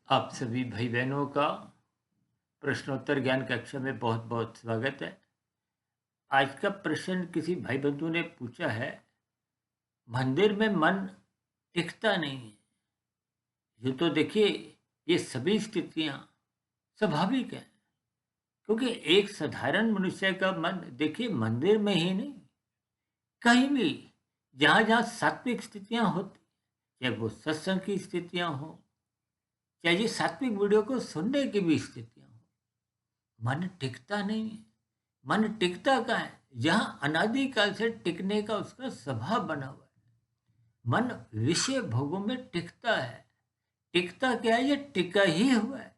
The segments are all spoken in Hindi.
आप सभी भाई बहनों का प्रश्नोत्तर ज्ञान कक्षा में बहुत बहुत स्वागत है। आज का प्रश्न किसी भाई बंधु ने पूछा है, मंदिर में मन टिकता नहीं है। यूँ तो देखिए, ये सभी स्थितियाँ स्वाभाविक हैं, क्योंकि एक साधारण मनुष्य का मन देखिए मंदिर में ही नहीं, कहीं भी जहाँ जहाँ सात्विक स्थितियाँ होती, चाहे वो सत्संग की स्थितियाँ हो, चाहे ये सात्विक वीडियो को सुनने की भी स्थितियाँ हो, मन टिकता नहीं है। मन टिकता कहाँ है? जहाँ अनादिकाल से टिकने का उसका स्वभाव बना हुआ है। मन विषय भोगों में टिकता है। टिकता क्या है? ये टिका ही हुआ है।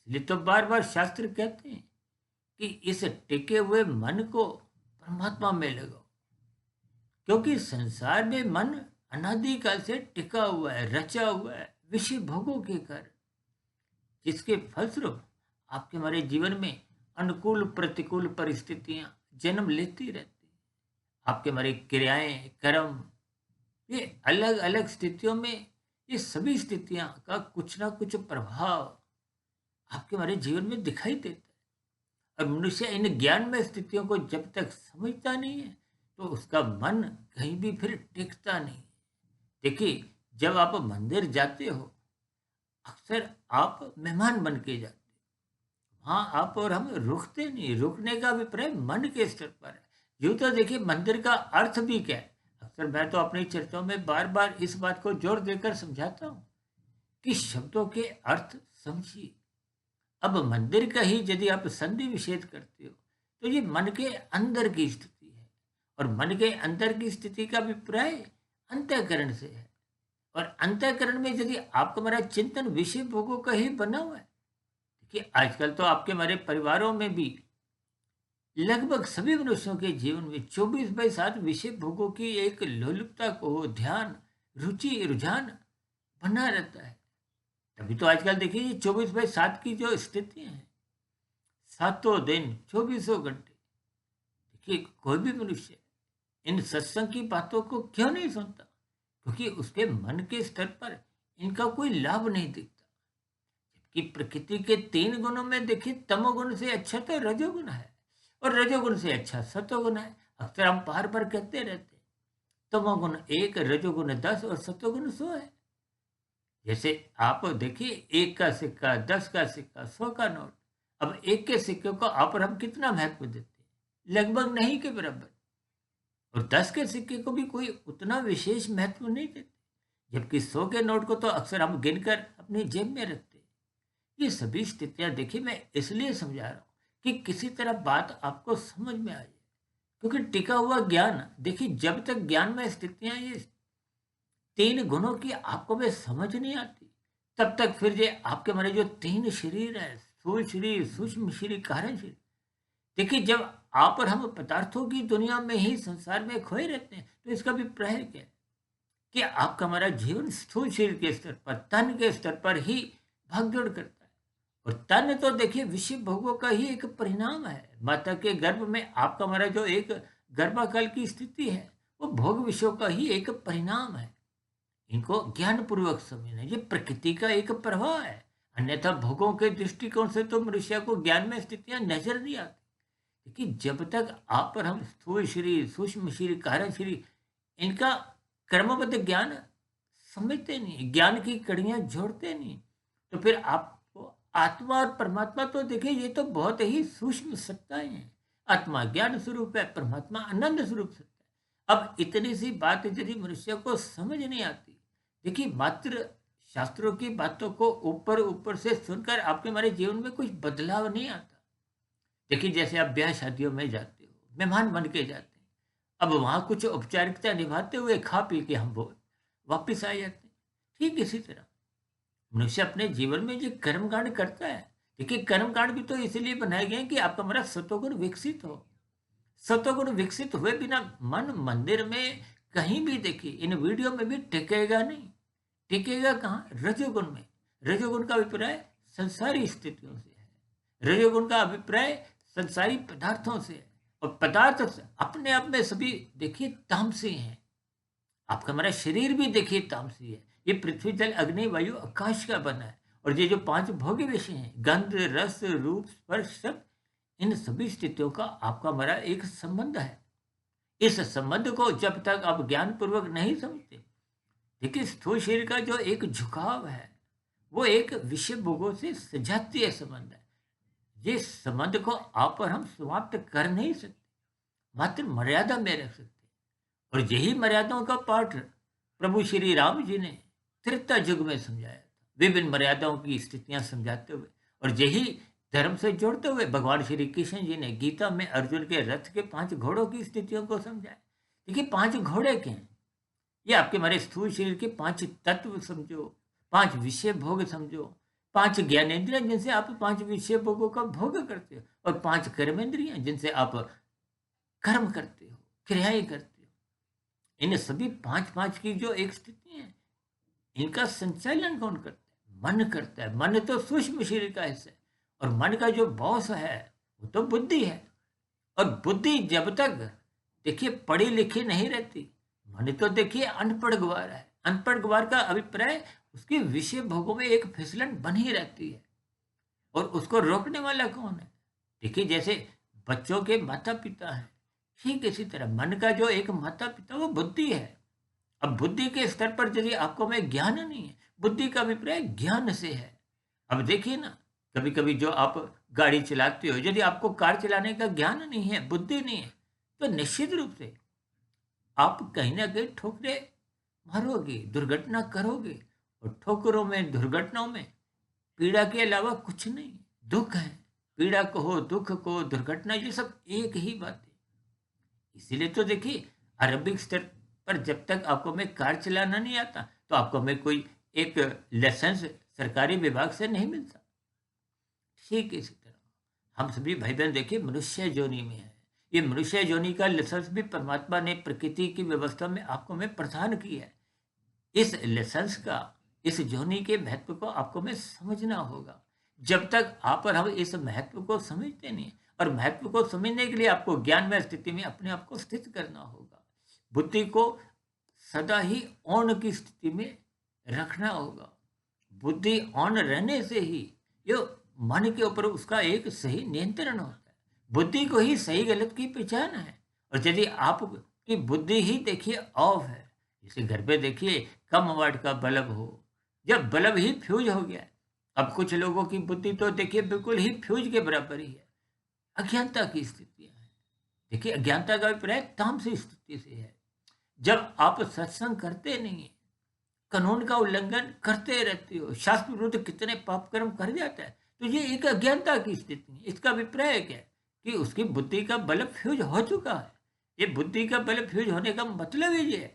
इसलिए तो बार बार शास्त्र कहते हैं कि इस टिके हुए मन को परमात्मा में लगाओ, क्योंकि संसार में मन अनादिकाल से टिका हुआ है, रचा हुआ है विषय भोगों के कारण, जिसके फलस्वरूप आपके हमारे जीवन में अनुकूल प्रतिकूल परिस्थितियां जन्म लेती रहती हैं। आपके हमारी क्रियाएं, कर्म, ये अलग अलग स्थितियों में, ये सभी स्थितियां का कुछ ना कुछ प्रभाव आपके हमारे जीवन में दिखाई देता है। और मनुष्य इन ज्ञान में स्थितियों को जब तक समझता नहीं है, तो उसका मन कहीं भी फिर टिकता नहीं। देखिए, जब आप मंदिर जाते हो, अक्सर आप मेहमान बन के जाते हो। हाँ, आप और हम रुकते नहीं। रुकने का अभिप्राय मन के स्तर पर है। यूं तो देखिए, मंदिर का अर्थ भी क्या है? अक्सर मैं तो अपनी चर्चाओं में बार बार इस बात को जोर देकर समझाता हूँ कि शब्दों के अर्थ समझिए। अब मंदिर का ही यदि आप संधि विच्छेद करते हो, तो ये मन के अंदर की स्थिति है। और मन के अंदर की स्थिति का अभिप्राय अंतःकरण से है। और अंतःकरण में यदि आपका हमारा चिंतन विषय भोगों का ही बना हुआ है, देखिए आजकल तो आपके हमारे परिवारों में भी लगभग सभी मनुष्यों के जीवन में 24/7 विषय भोगों की एक लोलुपता को ध्यान, रुचि, रुझान बना रहता है। तभी तो आजकल देखिए, ये 24/7 की जो स्थितियां हैं, सातों दिन 2400 घंटे, देखिए कोई भी मनुष्य इन सत्संग की बातों को क्यों नहीं सुनता? क्योंकि उसके मन के स्तर पर इनका कोई लाभ नहीं दिखता। कि प्रकृति के 3 गुणों में देखिए, तमोगुण से अच्छा तो रजोगुण है, और रजोगुण से अच्छा सतोगुण है। अक्सर हम बार बार कहते रहते हैं, तमोगुण 1, रजोगुण 10 और सतोगुण 100 है। जैसे आप देखिए, 1 का सिक्का, 10 का सिक्का, 100 का नोट। अब 1 के सिक्के को आप और हम कितना महत्व देते हैं? लगभग नहीं के बराबर। और 10 के सिक्के को भी कोई उतना विशेष महत्व नहीं देते, जबकि 100 के नोट को तो अक्सर हम गिनकर अपनी जेब में रखते हैं। ये सभी स्थितियां देखिए, मैं इसलिए समझा रहा हूँ कि किसी तरह बात आपको समझ में आ जाए। क्योंकि टिका हुआ ज्ञान देखिए, जब तक ज्ञान में स्थितियां ये 3 गुणों की आपको में समझ नहीं आती, तब तक फिर ये आपके हमारे जो 3 शरीर है, स्थूल शरीर, सूक्ष्म शरीर, कारण शरीर, देखिए जब आप और हम पदार्थों की दुनिया में ही संसार में खोए रहते हैं, तो इसका अभिप्राय क्या है? कि आपका हमारा जीवन स्थूल शरीर के स्तर पर, तन के स्तर पर ही भागदौड़ करता है। और तन तो देखिए विषय भोगों का ही एक परिणाम है। माता के गर्भ में आपका हमारा जो एक गर्भाकाल की स्थिति है, वो भोग विषयों का ही एक परिणाम है। इनको ज्ञान पूर्वक समझना, ये प्रकृति का एक प्रवाह है। अन्यथा भोगों के दृष्टिकोण से तो मनुष्य को ज्ञान में स्थितियां नजर नहीं आती। लेकिन जब तक आप और हम स्थूल शरीर, सूक्ष्म शरीर, कारण शरीर, इनका क्रमबद्ध ज्ञान समझते नहीं, ज्ञान की कड़ियां जोड़ते नहीं, तो फिर आपको आत्मा और परमात्मा तो देखिए, ये तो बहुत ही सूक्ष्म सत्ताएं हैं। आत्मा ज्ञान स्वरूप है, परमात्मा आनंद स्वरूप सत्ता है। अब इतनी सी बात यदि मनुष्य को समझ नहीं आती, देखिए मात्र शास्त्रों की बातों को ऊपर ऊपर से सुनकर आपके हमारे जीवन में कुछ बदलाव नहीं आता। देखिए, जैसे आप ब्याह शादियों में जाते हो, मेहमान बन के जाते हैं। अब वहाँ कुछ औपचारिकता निभाते हुए खा पी के हम वो वापिस आ जाते हैं। ठीक इसी तरह मनुष्य अपने जीवन में जो कर्मकांड करता है, देखिए कर्मकांड भी तो इसीलिए बनाए गए हैं कि आपका हमारा सतोगुण विकसित हो। सतोगुण विकसित हुए बिना मन मंदिर में कहीं भी देखिए, इन वीडियो में भी टिकेगा नहीं। टिकेगा कहाँ? रजोगुण में। रजोगुण का अभिप्राय संसारी स्थितियों से है। रजोगुण का अभिप्राय संसारी पदार्थों से है। और पदार्थ अपने आप में सभी देखिए तामसी हैं। आपका हमारा शरीर भी देखिए तामसी है। ये पृथ्वी, जल, अग्नि, वायु, आकाश का बना है। और ये जो 5 भोग्य विषय हैं, गंध, रस, रूप, स्पर्श, शब्द, इन सभी स्थितियों का आपका हमारा एक संबंध है। इस संबंध को जब तक आप ज्ञानपूर्वक नहीं समझते, देखिए स्थूल शरीर का जो एक झुकाव है, वो एक विषय भोगों से सजातीय संबंध है। ये संबंध को आप और हम समाप्त कर नहीं सकते, मात्र मर्यादा में रख सकते। और यही मर्यादाओं का पाठ प्रभु श्री राम जी ने त्रेता युग में समझाया था, विभिन्न मर्यादाओं की स्थितियां समझाते हुए। और यही धर्म से जोड़ते हुए भगवान श्री कृष्ण जी ने गीता में अर्जुन के रथ के 5 घोड़ों की स्थितियों को समझाया। देखिए 5 घोड़े के हैं, ये आपके हमारे स्थूल शरीर के 5 तत्व समझो, 5 विषय भोग समझो, 5 ज्ञानेंद्रियां जिनसे आप 5 विषय भोगों का भोग करते हो, और 5 कर्मेंद्रियां जिनसे आप कर्म करते हो, क्रियाएं करते हो। इन सभी 5 की जो एक स्थिति है, इनका संचालन कौन करता है? मन करता है। मन तो सूक्ष्म शरीर का हिस्सा है, और मन का जो बॉस है वो तो बुद्धि है। और बुद्धि जब तक देखिए पढ़ी लिखी नहीं रहती, मन तो देखिए अनपढ़ गवार है। अनपढ़ गवार का अभिप्राय उसके विषय भोगों में एक फिसलन बनी रहती है, और उसको रोकने वाला कौन है? देखिए जैसे बच्चों के माता पिता हैं, ठीक इसी तरह मन का जो एक माता पिता वो बुद्धि है। अब बुद्धि के स्तर पर यदि आपको में ज्ञान नहीं है, बुद्धि का अभिप्राय ज्ञान से है। अब देखिए ना, कभी कभी जो आप गाड़ी चलाते हो, यदि आपको कार चलाने का ज्ञान नहीं है, बुद्धि नहीं है, तो निश्चित रूप से आप कहीं ना कहीं ठोकरे मारोगे, दुर्घटना करोगे। और ठोकरों में, दुर्घटनाओं में पीड़ा के अलावा कुछ नहीं, दुख है। पीड़ा को हो, दुख को, दुर्घटना, ये सब एक ही बात है। इसीलिए तो देखिए आरंभिक स्तर पर जब तक आपको में कार चलाना नहीं आता, तो आपको में कोई एक लाइसेंस सरकारी विभाग से नहीं मिलता। ठीक इसी तरह हम सभी भाई बहन देखिए मनुष्य योनि में है। ये मनुष्य योनि का लाइसेंस भी परमात्मा ने प्रकृति की व्यवस्था में आपको में प्रदान किया है। इस लाइसेंस का, इस योनि के महत्व को आपको में समझना होगा। जब तक आप और हम इस महत्व को समझते नहीं, और महत्व को समझने के लिए आपको ज्ञानमय स्थिति में अपने आप को स्थित करना होगा। बुद्धि को सदा ही ऑन की स्थिति में रखना होगा। बुद्धि ऑन रहने से ही ये मन के ऊपर उसका एक सही नियंत्रण होता है। बुद्धि को ही सही गलत की पहचान है। और यदि आपकी बुद्धि ही देखिए ऑफ है, जैसे घर पे देखिए कम वाट का बल्ब हो, जब बल्ब ही फ्यूज हो गया, अब कुछ लोगों की बुद्धि तो देखिए बिल्कुल ही फ्यूज के बराबर ही है। अज्ञानता की स्थितियां हैं। देखिए अज्ञानता का अभिप्राय तामसी स्थिति से है। जब आप सत्संग करते नहीं है, कानून का उल्लंघन करते रहते हो, शास्त्र विरुद्ध कितने पाप कर्म कर जाता है, तो ये एक अज्ञानता की स्थिति है। इसका अभिप्राय क्या है? कि उसकी बुद्धि का बल्ब फ्यूज हो चुका है। ये बुद्धि का बल्ब फ्यूज होने का मतलब ही ये है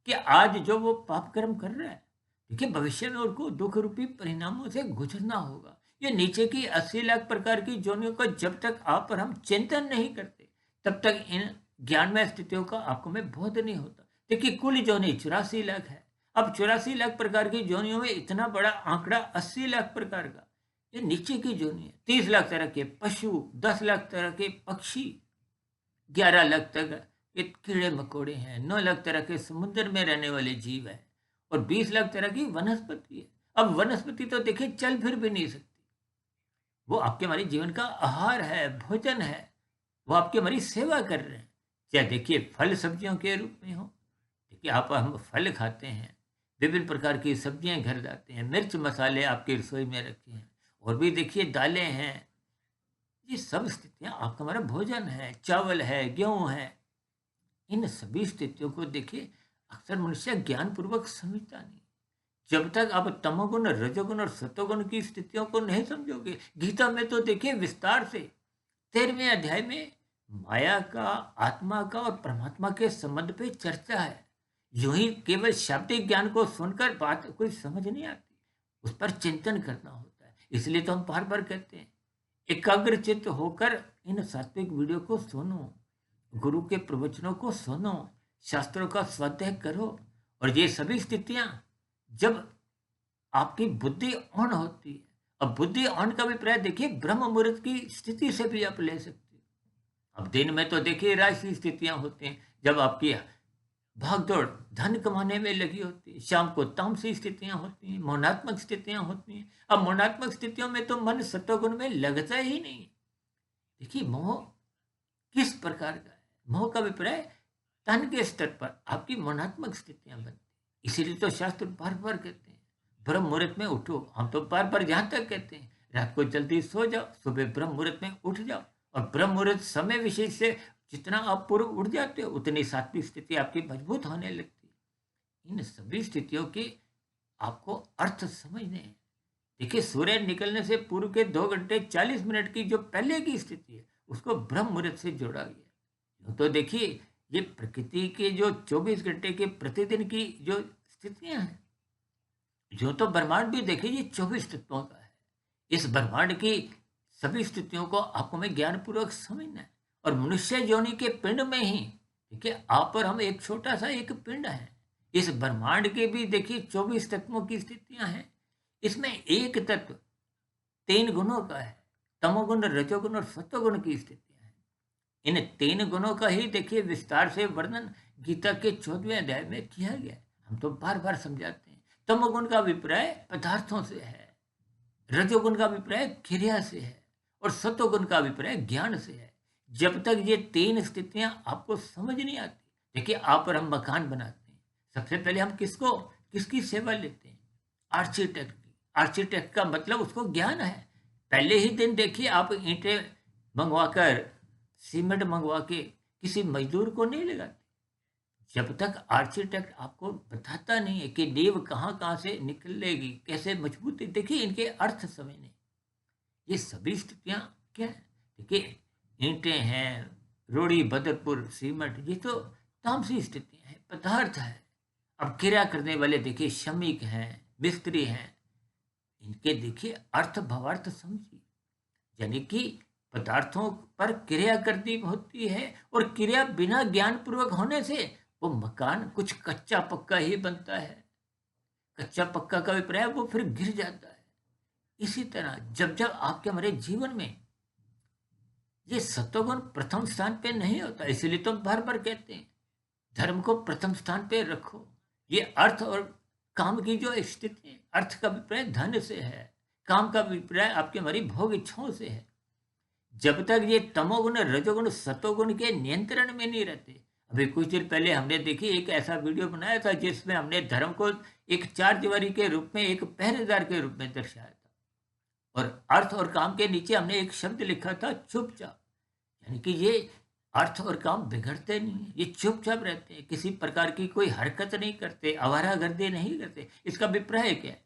कि आज जो वो पाप कर्म कर रहा है, देखिए भविष्य में उनको दुख रूपी परिणामों से गुजरना होगा। ये नीचे की 80 लाख प्रकार की जोनियों का जब तक आप और हम चिंतन नहीं करते, तब तक इन ज्ञानमय स्थितियों का आपको में बोध नहीं होता। देखिए कुल जोनी 84 लाख है। अब 84 लाख प्रकार की जोनियों में इतना बड़ा आंकड़ा 80 लाख प्रकार का, ये नीचे की जोनी है। 30 लाख तरह के पशु, 10 लाख तरह के पक्षी, 11 लाख तक ये कीड़े मकोड़े हैं, 9 लाख तरह के समुद्र में रहने वाले जीव हैं, और 20 लाख तरह की वनस्पति है। अब वनस्पति तो देखिए चल फिर भी नहीं सकती, वो आपके हमारे जीवन का आहार है, भोजन है, वो आपकी हमारी सेवा कर रहे हैं। चाहे देखिए फल सब्जियों के रूप में हो, देखिए आप हम फल खाते हैं, विभिन्न प्रकार की सब्जियां घर जाते हैं, मिर्च मसाले आपकी रसोई में रखे हैं, और भी देखिए दालें हैं। ये सब स्थितियां आपका हमारा भोजन है, चावल है, गेहूं है। इन सभी स्थितियों को देखिए अक्सर मनुष्य ज्ञान पूर्वक समझता नहीं। जब तक आप तमोगुण, रजोगुण और सतोगुण की स्थितियों को नहीं समझोगे। गीता में तो देखिए विस्तार से 13वें अध्याय में माया का, आत्मा का और परमात्मा के संबंध पे चर्चा है। यूं ही केवल शाब्दिक ज्ञान को सुनकर बात कोई समझ नहीं आती, उस पर चिंतन करना होता है। इसलिए तो हम बार बार कहते हैं एकाग्रचित्त होकर इन सात्विक वीडियो को सुनो, गुरु के प्रवचनों को सुनो, शास्त्रों का स्वाध्याय करो। और ये सभी स्थितियां जब आपकी बुद्धि ऑन होती है, अब बुद्धि ऑन का अभिप्राय देखिए ब्रह्म मुहूर्त की स्थिति से भी आप ले सकते हो। अब दिन में तो देखिए राशि स्थितियां होती हैं, जब आपकी भाग-दौड़ धन कमाने में लगी होती है, शाम को तामसी स्थितियाँ होती हैं, मौनात्मक स्थितियाँ होती हैं। अब मौनात्मक स्थितियों में तो मन सत्वगुण में लगता ही नहीं। देखिए मोह किस प्रकार का है? मोह का अभिप्राय तन के स्तर पर आपकी मौनात्मक स्थितियाँ बनती हैं। इसीलिए तो शास्त्र बार-बार कहते हैं, ब्रह्म मुहूर्त में उठो। हम तो बार-बार यहाँ तक कहते हैं, रात को जल्दी सो जाओ, सुबह ब्रह्म मुहूर्त में उठ जाओ। और ब्रह्म मुहूर्त समय विशेष से जितना आप पूर्व उठ जाते हो, उतनी सात्विक स्थिति आपकी मजबूत होने लगती है। इन सभी स्थितियों के आपको अर्थ समझने हैं। देखिए सूर्य निकलने से पूर्व के 2 घंटे 40 मिनट की जो पहले की स्थिति है, उसको ब्रह्म मुहूर्त से जोड़ा गया है। यूँ तो देखिए ये प्रकृति के जो 24 घंटे के प्रतिदिन की जो स्थितियाँ हैं, यूँ तो ब्रह्मांड भी देखिए ये 24 तत्वों का है। इस ब्रह्मांड की सभी स्थितियों को आपको में ज्ञानपूर्वक समझना है। और मनुष्य योनि के पिंड में ही देखिए आप और हम एक छोटा सा एक पिंड है। इस ब्रह्मांड के भी देखिए 24 तत्वों की स्थितियां हैं। इसमें एक तत्व 3 गुणों का है, तमोगुण, रजोगुण और सत्वगुण की स्थितियां हैं। इन 3 गुणों का ही देखिए विस्तार से वर्णन गीता के 14वें अध्याय में किया गया है। हम तो बार बार समझाते हैं। तमोगुण का अभिप्राय पदार्थों से है, रजोगुण का अभिप्राय क्रिया से है और सत्वगुण का अभिप्राय ज्ञान से है। जब तक ये 3 स्थितियां आपको समझ नहीं आती, देखिए आप और हम मकान बनाते हैं, सबसे पहले हम किसकी सेवा लेते हैं? आर्किटेक्ट की। आर्किटेक्ट का मतलब उसको ज्ञान है। पहले ही दिन देखिए आप ईंटें मंगवाकर, सीमेंट मंगवा के किसी मजदूर को नहीं लगाते। जब तक आर्किटेक्ट आपको बताता नहीं है कि नींव कहाँ से निकलेगी, कैसे मजबूती, देखिए इनके अर्थ समझने। ये सभी स्थितियां क्या है? देखिए ईंटें हैं, रोड़ी, बदरपुर, सीमेंट, ये तो तामसी स्थितियां हैं, पदार्थ है। अब क्रिया करने वाले देखिए श्रमिक हैं, मिस्त्री हैं। इनके देखिए अर्थ भावार्थ समझिए। यानी कि पदार्थों पर क्रिया करनी होती है और क्रिया बिना ज्ञान पूर्वक होने से वो मकान कुछ कच्चा पक्का ही बनता है। कच्चा पक्का का अभिप्राय वो फिर गिर जाता है। इसी तरह जब जब आपके हमारे जीवन में ये सत्वगुण प्रथम स्थान पे नहीं होता, इसीलिए तो बार बार कहते हैं धर्म को प्रथम स्थान पे रखो। ये अर्थ और काम की जो स्थिति है, अर्थ का अभिप्राय धन से है, काम का अभिप्राय आपके हमारी भोग इच्छाओं से है। जब तक ये तमोगुण, रजोगुण, सतोगुण के नियंत्रण में नहीं रहते। अभी कुछ दिन पहले हमने देखी एक ऐसा वीडियो बनाया था जिसमें हमने धर्म को एक चार दीवारी के रूप में, एक पहरेदार के रूप में दर्शाया था। और अर्थ और काम के नीचे हमने एक शब्द लिखा था चुपचाप। यानी कि ये अर्थ और काम बिगड़ते नहीं है, ये चुपचाप रहते हैं, किसी प्रकार की कोई हरकत नहीं करते, आवारागर्दी नहीं करते। इसका अभिप्राय क्या है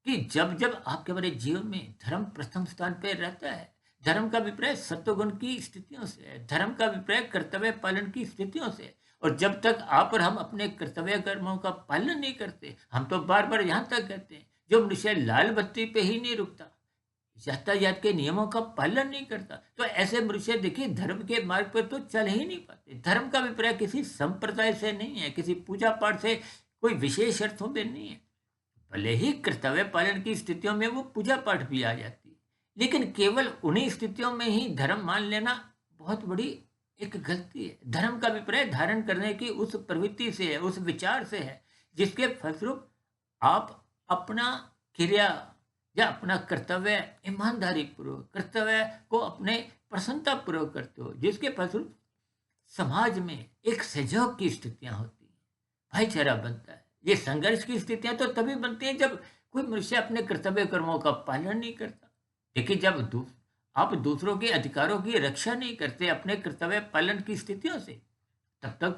कि जब जब आपके हमारे जीवन में धर्म प्रथम स्थान पर रहता है, धर्म का अभिप्राय सत्वगुण की स्थितियों से है, धर्म का अभिप्राय कर्तव्य पालन की स्थितियों से है। और जब तक आप और हम अपने कर्तव्य कर्मों का पालन नहीं करते, हम तो बार बार यहाँ तक कहते हैं, जो मनुष्य लाल बत्ती पे ही नहीं रुकता, यातायात के नियमों का पालन नहीं करता, तो ऐसे मनुष्य देखिए धर्म के मार्ग पर तो चल ही नहीं पाते। धर्म का अभिप्राय किसी संप्रदाय से नहीं है, किसी पूजा पाठ से, कोई विशेष अर्थों में नहीं है। भले ही कर्तव्य पालन की स्थितियों में वो पूजा पाठ भी आ जाती है, लेकिन केवल उन्हीं स्थितियों में ही धर्म मान लेना बहुत बड़ी एक गलती है। धर्म का अभिप्राय धारण करने की उस प्रवृत्ति से है, उस विचार से है, जिसके फलस्वरूप आप अपना क्रिया या अपना कर्तव्य ईमानदारी पूर्वक, कर्तव्य को अपने प्रसन्नता पूर्वक करते हो, जिसके फलस्वरूप समाज में एक सहयोग की स्थितियां होती हैं, भाईचारा बनता है। ये संघर्ष की स्थितियां तो तभी बनती हैं जब कोई मनुष्य अपने कर्तव्य कर्मों का पालन नहीं करता। देखिए जब आप दूसरों के अधिकारों की रक्षा नहीं करते अपने कर्तव्य पालन की स्थितियों से, तब तक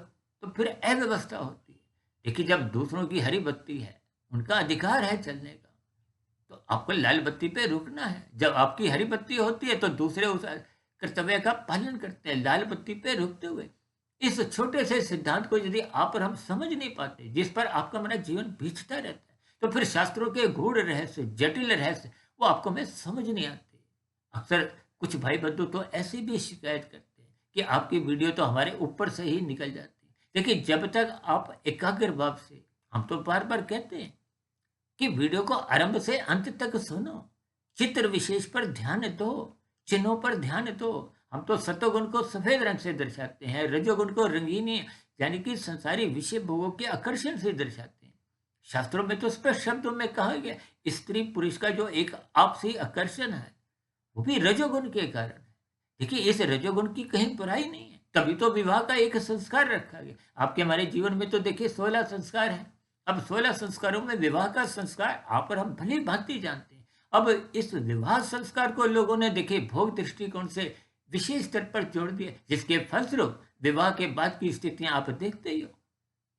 तो फिर अव्यवस्था होती है। देखिए जब दूसरों की हरी बत्ती है, उनका अधिकार है चलने का, तो आपको लाल बत्ती पे रुकना है। जब आपकी हरी बत्ती होती है तो दूसरे उस कर्तव्य का पालन करते हैं लाल बत्ती पे रुकते हुए। इस छोटे से सिद्धांत को यदि आप और हम समझ नहीं पाते, जिस पर आपका हमारा जीवन बीतता रहता है, तो फिर शास्त्रों के गूढ़ रहस्य, जटिल रहस्य वो आपको में समझ नहीं आते। अक्सर कुछ भाई बंधु तो ऐसी भी शिकायत करते हैं कि आपकी वीडियो तो हमारे ऊपर से ही निकल जाती है। देखिए जब तक आप एकाग्र भाव से, हम तो बार बार कहते हैं कि वीडियो को आरंभ से अंत तक सुनो, चित्र विशेष पर ध्यान दो, चिन्हों पर ध्यान दो। हम तो सतोगुण को सफेद रंग से दर्शाते हैं, रजोगुण को रंगीनी यानी कि संसारी विषय भोगों के आकर्षण से दर्शाते हैं। शास्त्रों में तो स्पष्ट शब्दों में कहा गया, स्त्री पुरुष का जो एक आपसी आकर्षण है वो भी रजोगुण के कारण है। देखिए, इस रजोगुण की कहीं बुराई नहीं है, तभी तो विवाह का एक संस्कार रखा गया। आपके हमारे जीवन में तो देखिए 16 संस्कार हैं। अब 16 संस्कारों में विवाह का संस्कार आप और हम भली भांति जानते हैं। अब इस विवाह संस्कार को लोगों ने देखिए भोग दृष्टिकोण से विशेष स्तर पर जोड़ दिया, जिसके फलस्वरूप विवाह के बाद की स्थितियां आप देखते ही हो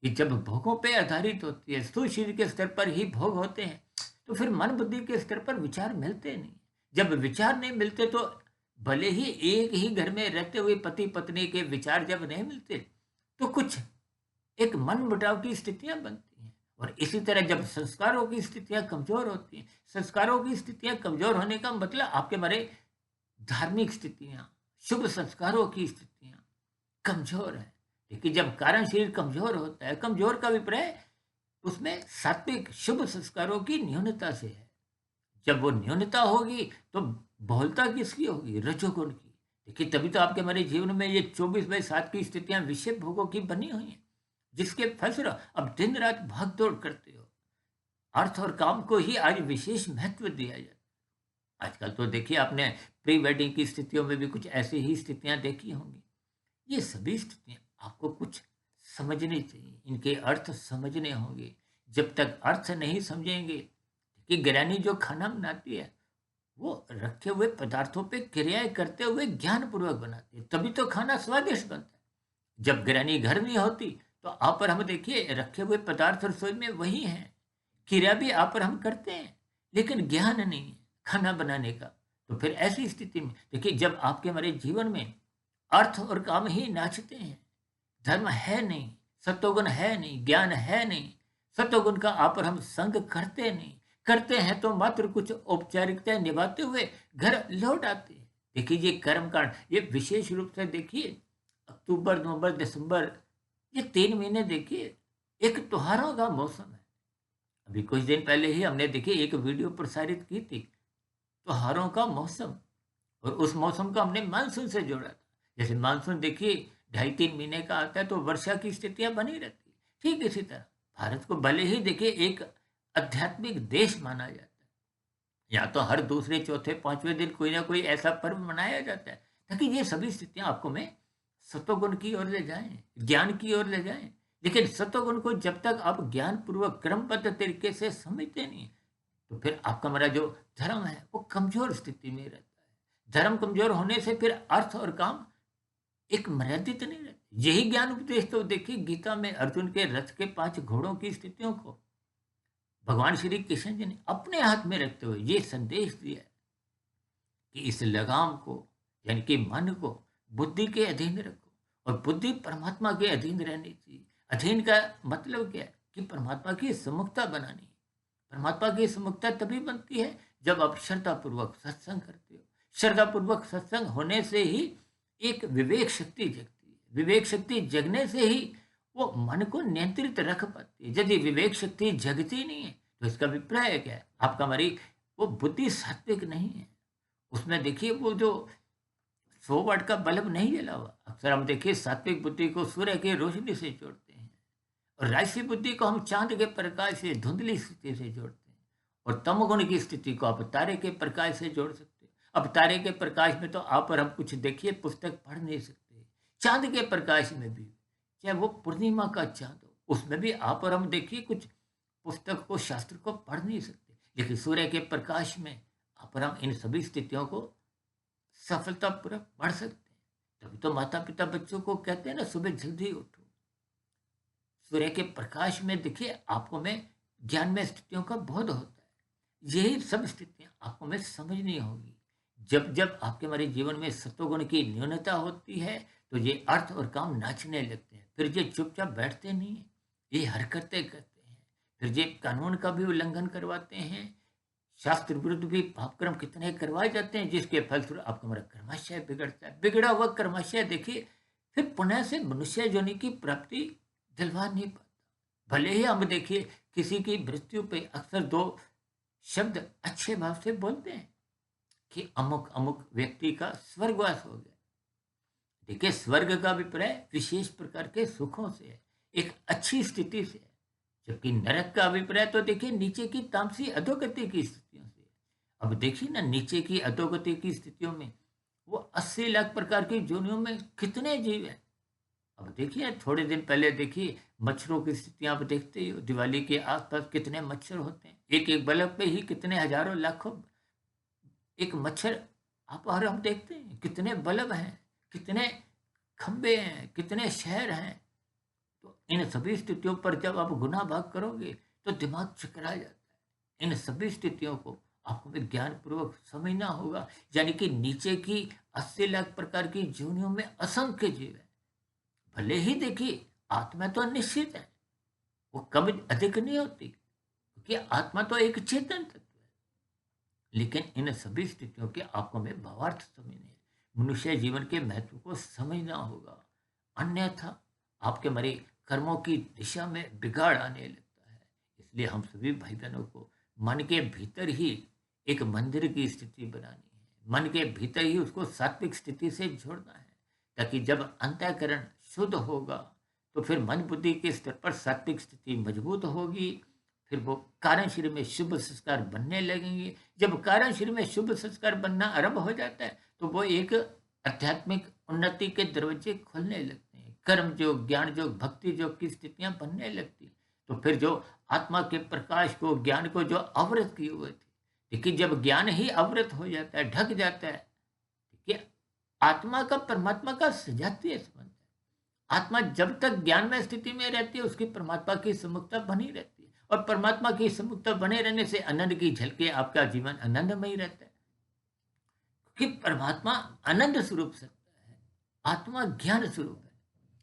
कि जब भोगों पे आधारित होती है, स्थूल शरीर के स्तर पर ही भोग होते हैं, तो फिर मन बुद्धि के स्तर पर विचार मिलते नहीं। जब विचार नहीं मिलते तो भले ही एक ही घर में रहते हुए पति पत्नी के विचार जब नहीं मिलते तो कुछ एक मन मुटाव की स्थितियां बनती हैं। और इसी तरह जब संस्कारों की स्थितियां कमजोर होती हैं, संस्कारों की स्थितियां कमजोर होने का मतलब आपके हमारे धार्मिक स्थितियां, शुभ संस्कारों की स्थितियां कमजोर है। देखिए, जब कारण शरीर कमजोर होता है, कमजोर का अभिप्राय उसमें सात्विक शुभ संस्कारों की न्यूनता से है। जब वो न्यूनता होगी तो बहुलता किसकी होगी? रजोगुण की। देखिए, तभी तो आपके हमारे जीवन में ये 24/7 की स्थितियां विषय भोगों की बनी हुई हैं, जिसके फलस्वरूप अब दिन रात भाग दौड़ करते हो। अर्थ और काम को ही आज विशेष महत्व दिया जाता है। आजकल तो देखिए, आपने प्री वेडिंग की स्थितियों में भी कुछ ऐसी ही स्थितियां देखी होंगी। ये सभी स्थितियां आपको कुछ समझनी चाहिए, इनके अर्थ समझने होंगे। जब तक अर्थ नहीं समझेंगे कि गृहिणी जो खाना बनाती है वो रखे हुए पदार्थों पे क्रियाएं करते हुए ज्ञान पूर्वक बनाती है, तभी तो खाना स्वादिष्ट बनता है। जब गृहिणी घर नहीं होती तो आप और हम देखिए रखे हुए पदार्थ रसोई में वही हैं, क्रिया भी आप और हम करते हैं, लेकिन ज्ञान नहीं है खाना बनाने का। तो फिर ऐसी स्थिति में देखिए, जब आपके हमारे जीवन में अर्थ और काम ही नाचते हैं, धर्म है नहीं, सत्वगुण है नहीं, ज्ञान है नहीं, सत्वगुण का आप और हम संग करते नहीं, करते हैं तो मात्र कुछ औपचारिकताएं निभाते हुए घर लौट आते हैं। देखिए, ये कर्म कांड ये विशेष रूप से देखिए अक्टूबर नवंबर दिसंबर, ये 3 महीने देखिए एक त्योहारों का मौसम है। अभी कुछ दिन पहले ही हमने देखिए एक वीडियो प्रसारित की थी, त्योहारों का मौसम, और उस मौसम को हमने मानसून से जोड़ा था। जैसे मानसून देखिए 2.5-3 महीने का आता है तो वर्षा की स्थितियां बनी रहती है, ठीक इसी तरह भारत को भले ही देखिए एक आध्यात्मिक देश माना जाता है, या तो हर दूसरे चौथे पांचवें दिन कोई ना कोई ऐसा पर्व मनाया जाता है, ताकि ये सभी स्थितियां आपको में सत्वगुण की ओर ले जाएं, ज्ञान की ओर ले जाएं। लेकिन सत्वगुण को जब तक आप ज्ञान पूर्वक क्रमबद्ध तरीके से समझते नहीं तो फिर आपका हमारा जो धर्म है वो कमजोर स्थिति में रहता है। धर्म कमजोर होने से फिर अर्थ और काम एक मर्यादित नहीं रहते। यही ज्ञान उपदेश तो देखिए गीता में अर्जुन के रथ के 5 घोड़ों की स्थितियों को भगवान श्री कृष्ण जी ने अपने हाथ में रखते हुए ये संदेश दिया है कि इस लगाम को, यानी कि मन को बुद्धि के अधीन रखो, और बुद्धि परमात्मा के अधीन रहनी चाहिए। अधीन का मतलब क्या है? कि परमात्मा की सम्मुखता बनानी है। परमात्मा की सम्मुखता तभी बनती है जब आप श्रद्धा पूर्वक सत्संग करते हो। श्रद्धा पूर्वक सत्संग होने से ही एक विवेक शक्ति जगती है। विवेक शक्ति जगने से ही वो मन को नियंत्रित रख पाती है। यदि विवेक शक्ति जगती नहीं है तो इसका अभिप्राय क्या है? आपका हमारी वो बुद्धि सात्विक नहीं है। उसमें देखिए वो जो 100 वाट का बल्ब नहीं जला हुआ। अक्सर हम देखिए सात्विक बुद्धि को सूर्य की रोशनी से जोड़ते हैं, और राजसी बुद्धि को हम चांद के प्रकाश से धुंधली स्थिति से जोड़ते हैं, और तमोगुण की स्थिति को आप तारे के प्रकाश से जोड़ सकते हो। अब तारे के प्रकाश में तो आप और हम कुछ देखिए पुस्तक पढ़ नहीं सकते। चांद के प्रकाश में भी, चाहे वो पूर्णिमा का चांद हो, उसमें भी आप और हम देखिए कुछ पुस्तक को शास्त्र को पढ़ नहीं सकते। लेकिन सूर्य के प्रकाश में आप और हम इन सभी स्थितियों को सफलतापूर्वक पढ़ सकते हैं। तभी तो माता पिता बच्चों को कहते हैं ना, सुबह जल्दी उठो। सूर्य के प्रकाश में देखिए आपको में ज्ञान में स्थितियों का बोध होता है। यही सब स्थितियां आपको में समझनी होगी। जब जब आपके हमारे जीवन में सत्वगुण की न्यूनता होती है तो ये अर्थ और काम नाचने लगते हैं। फिर ये चुपचाप बैठते नहीं है, ये हरकतें करते हैं। फिर ये कानून का भी उल्लंघन करवाते हैं। शास्त्र विरुद्ध भी पापक्रम कितने करवाए जाते हैं, जिसके फलस्वरूप आपका हमारा कर्माशय बिगड़ता है। बिगड़ा हुआ कर्माशय देखिए फिर पुनः से मनुष्य योनि की प्राप्ति दिलवा नहीं पाता। भले ही हम देखिए किसी की मृत्यु पे अक्सर 2 शब्द अच्छे भाव से बोलते हैं कि अमुक अमुक व्यक्ति का स्वर्गवास हो गया, देखिए, स्वर्ग का अभिप्राय विशेष प्रकार के सुखों से है, एक अच्छी स्थिति से है। जबकि नरक का अभिप्राय तो देखिए नीचे की तामसी अधोगति की स्थितियों से है। अब देखिए ना, नीचे की अधोगति की स्थितियों में वो 80 लाख प्रकार की योनियों में कितने जीव हैं। अब देखिए, थोड़े दिन पहले देखिए मच्छरों की स्थितियां आप देखते ही हो, दिवाली के आसपास कितने मच्छर होते हैं, एक एक बल्ब पे ही कितने हजारों लाखों एक मच्छर। आप और हम देखते हैं कितने बल्ब हैं, कितने खंबे हैं, कितने शहर हैं। तो इन सभी स्थितियों पर जब आप गुना भाग करोगे तो दिमाग चकरा जाता है। इन सभी स्थितियों को आपको विज्ञान पूर्वक समझना होगा। यानी कि नीचे की 80 लाख प्रकार की जीवनियों में असंख्य जीव है। भले ही देखिए आत्मा तो निश्चित है, वो कभी अधिक नहीं होती, क्योंकि आत्मा तो एक चेतन तत्व है। लेकिन इन सभी स्थितियों के आपको में भावार्थ समझने हैं। मनुष्य जीवन के महत्व को समझना होगा, अन्यथा आपके मरे कर्मों की दिशा में बिगाड़ आने लगता है। इसलिए हम सभी भाई बहनों को मन के भीतर ही एक मंदिर की स्थिति बनानी है, मन के भीतर ही उसको सात्विक स्थिति से जोड़ना है, ताकि जब अंतःकरण शुद्ध होगा तो फिर मन बुद्धि के स्तर पर सात्विक स्थिति मजबूत होगी। फिर वो कारण शरीर में शुभ संस्कार बनने लगेंगे। जब कारण शरीर में शुभ संस्कार बनना आरंभ हो जाता है तो वो एक आध्यात्मिक उन्नति के दरवाजे खुलने लगते हैं, कर्म योग, ज्ञान योग, भक्ति योग की स्थितियां बनने लगती हैं। तो फिर जो आत्मा के प्रकाश को, ज्ञान को जो अवृत किए हुए थे, देखिए जब ज्ञान ही अवृत हो जाता है, ढक जाता है, देखिए आत्मा का परमात्मा का सजातीय संबंध है। आत्मा जब तक ज्ञानमय स्थिति में रहती है उसकी परमात्मा की सम्मुखता बनी रहती है, और परमात्मा की सम्मुखता बने रहने से आनंद की झलके आपका जीवन आनंदमय रहता है। क्योंकि परमात्मा आनंद स्वरूप सत्ता है, आत्मा ज्ञान स्वरूप है।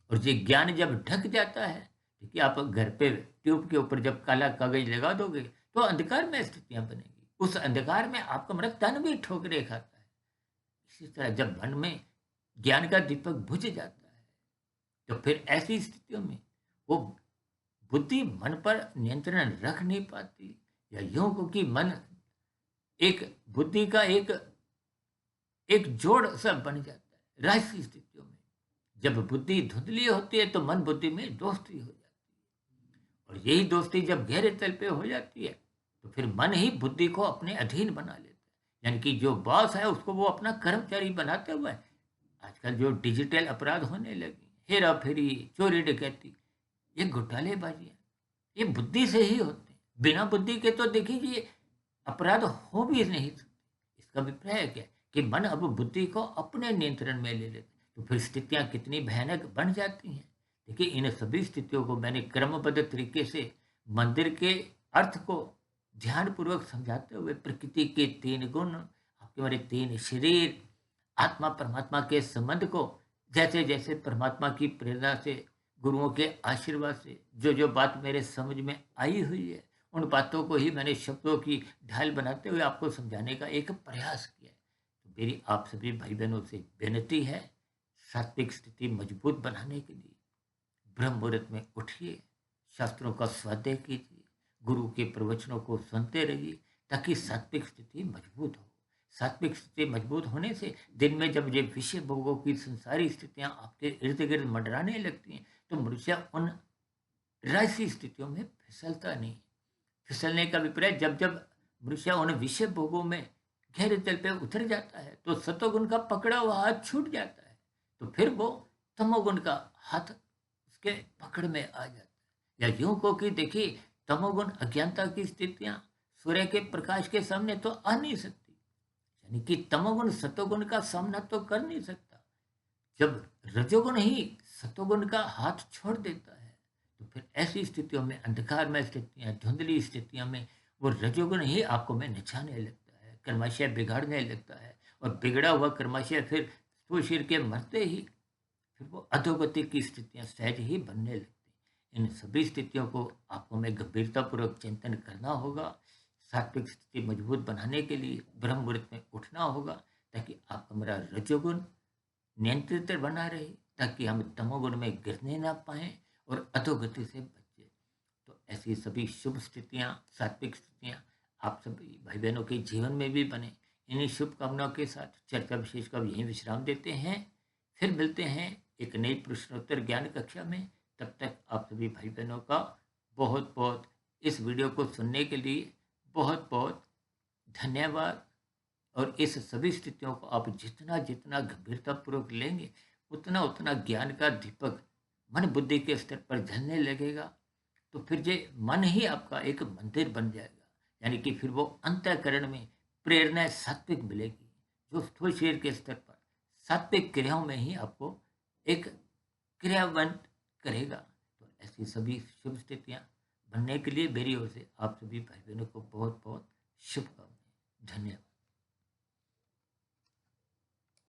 और ये ज्ञान जब ढक जाता है, देखिए आप घर पे ट्यूब के ऊपर जब काला कागज लगा दोगे तो अंधकार में स्थितियां बनेगी, उस अंधकार में आपका मन तन भी ठोकरे खाता है। इसी तरह जब मन में ज्ञान का दीपक बुझ जाता है तो फिर ऐसी स्थितियों में वो बुद्धि मन पर नियंत्रण रख नहीं पाती, या यूं क्योंकि मन एक बुद्धि का एक एक जोड़ सा बन जाता है। रहस्य स्थितियों में जब बुद्धि धुंधली होती है तो मन बुद्धि में दोस्ती हो जाती है, और यही दोस्ती जब गहरे तल पे हो जाती है तो फिर मन ही बुद्धि को अपने अधीन बना लेता है। यानी कि जो बॉस है उसको वो अपना कर्मचारी बनाते हुए आजकल जो डिजिटल अपराध होने लगे, हेरा फेरी, चोरी डकैती, ये घोटालेबाजी है, ये बुद्धि से ही होते हैं। बिना बुद्धि के तो देखिए अपराध हो भी नहीं सकते। इसका अभिप्राय क्या है कि मन अब बुद्धि को अपने नियंत्रण में ले लेते, तो फिर स्थितियां कितनी भयानक बन जाती हैं। देखिए इन सभी स्थितियों को मैंने क्रमबद्ध तरीके से मंदिर के अर्थ को ध्यान पूर्वक समझाते हुए, प्रकृति के 3 गुण, आपके हमारे 3 शरीर, आत्मा परमात्मा के संबंध को, जैसे जैसे परमात्मा की प्रेरणा से, गुरुओं के आशीर्वाद से जो जो बात मेरे समझ में आई हुई है, उन बातों को ही मैंने शब्दों की ढाल बनाते हुए आपको समझाने का एक प्रयास किया है। तो मेरी आप सभी भाई बहनों से विनती है, सात्विक स्थिति मजबूत बनाने के लिए ब्रह्म मुहूर्त में उठिए, शास्त्रों का स्वाध्याय कीजिए, गुरु के प्रवचनों को सुनते रहिए, ताकि सात्विक स्थिति मजबूत हो। सात्विक स्थिति मजबूत होने से दिन में जब ये विषय भोगों की संसारी स्थितियां आपके इर्द गिर्द मंडराने लगती हैं तो मनुष्य उन राशि स्थितियों में फिसलता नहीं। फिसलने का अभिप्राय जब जब मनुष्य उन विषय भोगों में गहरे तल पे उतर जाता है तो सतोगुण का पकड़ा हुआ हाथ छूट जाता है, तो फिर वो तमोगुण का हाथ उसके पकड़ में आ जाता है। या यूं को कि देखिए, तमोगुण अज्ञानता की स्थितियां सूर्य के प्रकाश के सामने तो आ नहीं सकती, यानी कि तमोगुण सतोगुण का सामना तो कर नहीं सकता। जब रजोगुण ही सतोगुण का हाथ छोड़ देता है तो फिर ऐसी स्थितियों में, अंधकार में स्थितियां, धुंधली स्थितियों में वो रजोगुण ही आपको में नचाने लगता है, कर्माशय बिगाड़ने लगता है, और बिगड़ा हुआ कर्माशय फिर स्थूल शरीर के मरते ही फिर वो अधोगति की स्थितियां सहज ही बनने लगती हैं। इन सभी स्थितियों को आपको में गंभीरतापूर्वक चिंतन करना होगा। सात्विक स्थिति मजबूत बनाने के लिए ब्रह्म मुहूर्त में उठना होगा, ताकि आपका मेरा रजोगुण नियंत्रित बना रहे, ताकि हम तमोगुण में गिरने ना पाए और अधोगति से बचे। तो ऐसी सभी शुभ स्थितियां, सात्विक स्थितियां आप सभी भाई बहनों के जीवन में भी बने। इन्हीं शुभकामनाओं के साथ चर्चा विशेष का यहीं विश्राम देते हैं। फिर मिलते हैं एक नई प्रश्नोत्तर ज्ञान कक्षा में। तब तक आप सभी भाई बहनों का बहुत बहुत इस वीडियो को सुनने के लिए बहुत बहुत धन्यवाद। और इस सभी स्थितियों को आप जितना जितना गंभीरतापूर्वक लेंगे, उतना उतना ज्ञान का दीपक मन बुद्धि के स्तर पर जलने लगेगा। तो फिर ये मन ही आपका एक मंदिर बन जाएगा, यानी कि फिर वो अंतःकरण में प्रेरणा सात्विक मिलेगी, जो स्थूल शरीर के स्तर पर सात्विक क्रियाओं में ही आपको एक क्रियावंत करेगा। तो ऐसी सभी शुभ स्थितियां बनने के लिए मेरी ओर से आप सभी भाई बहनों को बहुत बहुत शुभकामनाएं। धन्यवाद।